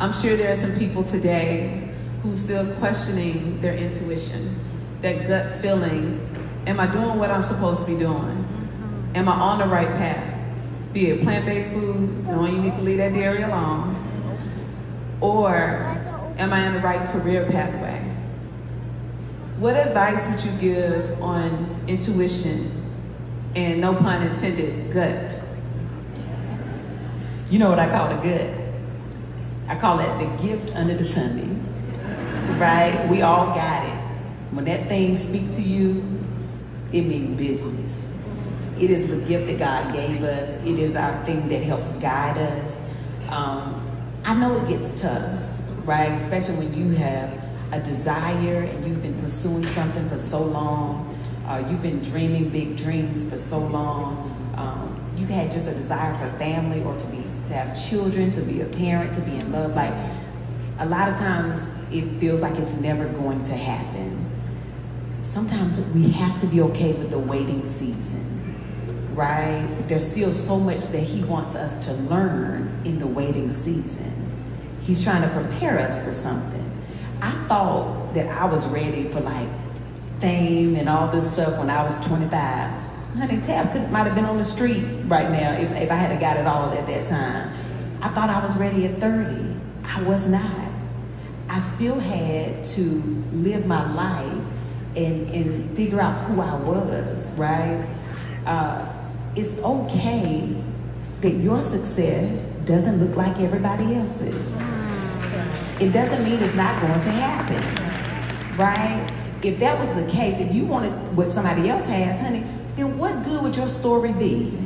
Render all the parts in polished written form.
I'm sure there are some people today who's still questioning their intuition, that gut feeling. Am I doing what I'm supposed to be doing? Am I on the right path? Be it plant-based foods, knowing you need to leave that dairy alone, or am I in the right career pathway? What advice would you give on intuition and, no pun intended, gut? You know what I call the gut? I call it the gift under the tummy, right? We all got it. When that thing speaks to you, it means business. It is the gift that God gave us. It is our thing that helps guide us. I know it gets tough, right? Especially when you have a desire and you've been pursuing something for so long. You've been dreaming big dreams for so long. You've had just a desire for family or to have children, to be a parent, to be in love. Like, a lot of times it feels like it's never going to happen. Sometimes we have to be okay with the waiting season, right? There's still so much that he wants us to learn in the waiting season. He's trying to prepare us for something. I thought that I was ready for like fame and all this stuff when I was 25. Honey, Tab might have been on the street right now if I had got it all at that time. I thought I was ready at 30. I was not. I still had to live my life and figure out who I was, right? It's okay that your success doesn't look like everybody else's. It doesn't mean it's not going to happen, right? If that was the case, if you wanted what somebody else has, honey, then what good would your story be?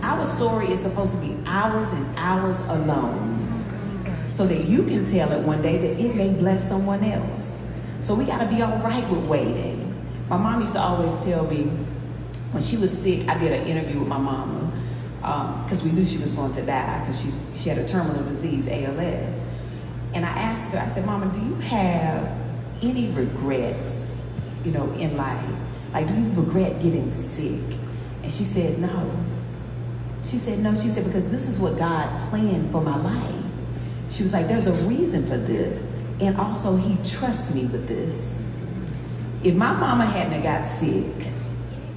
Our story is supposed to be hours and hours alone, so that you can tell it one day that it may bless someone else. So we gotta be all right with waiting. My mom used to always tell me, when she was sick, I did an interview with my mama, because we knew she was going to die, because she had a terminal disease, ALS. And I asked her, I said, Mama, do you have any regrets, in life? Like, do you regret getting sick? And she said, no. She said, no. She said, because this is what God planned for my life. She was like, there's a reason for this. And also, he trusts me with this. If my mama hadn't have got sick,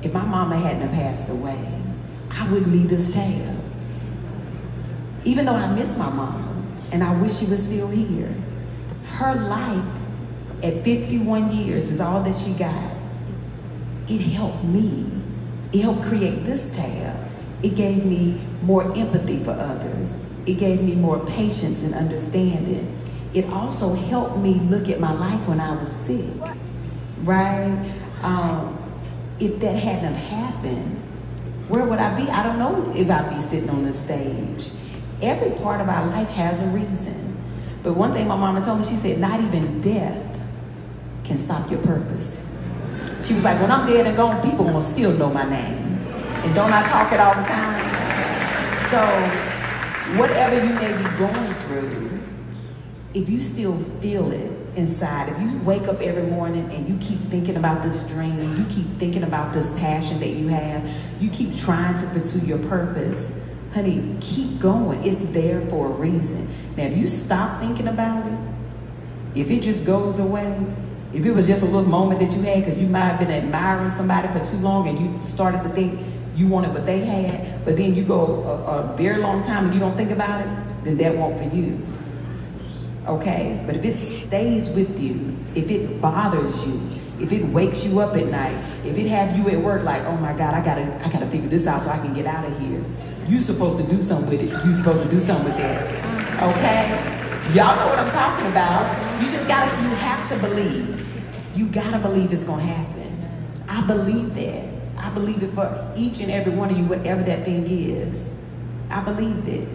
if my mama hadn't have passed away, I wouldn't need this tab. Even though I miss my mama, and I wish she was still here, her life at 51 years is all that she got. It helped me. It helped create this tab. It gave me more empathy for others. It gave me more patience and understanding. It also helped me look at my life when I was sick, right? If that hadn't have happened, where would I be? I don't know if I'd be sitting on this stage. Every part of our life has a reason. But one thing my mama told me, she said, not even death can stop your purpose. She was like, when I'm dead and gone, people will still know my name. And don't I talk it all the time? So whatever you may be going through, if you still feel it inside, if you wake up every morning and you keep thinking about this dream, you keep thinking about this passion that you have, you keep trying to pursue your purpose, honey, keep going. It's there for a reason. Now, if you stop thinking about it, if it just goes away, if it was just a little moment that you had because you might have been admiring somebody for too long and you started to think you wanted what they had, but then you go a very long time and you don't think about it, then that won't for you. Okay? But if it stays with you, if it bothers you, if it wakes you up at night, if it have you at work like, oh my God, I gotta figure this out so I can get out of here. You're supposed to do something with it. You're supposed to do something with that. Okay? Y'all know what I'm talking about. You have to believe. You gotta believe it's gonna happen. I believe that. I believe it for each and every one of you, whatever that thing is. I believe it.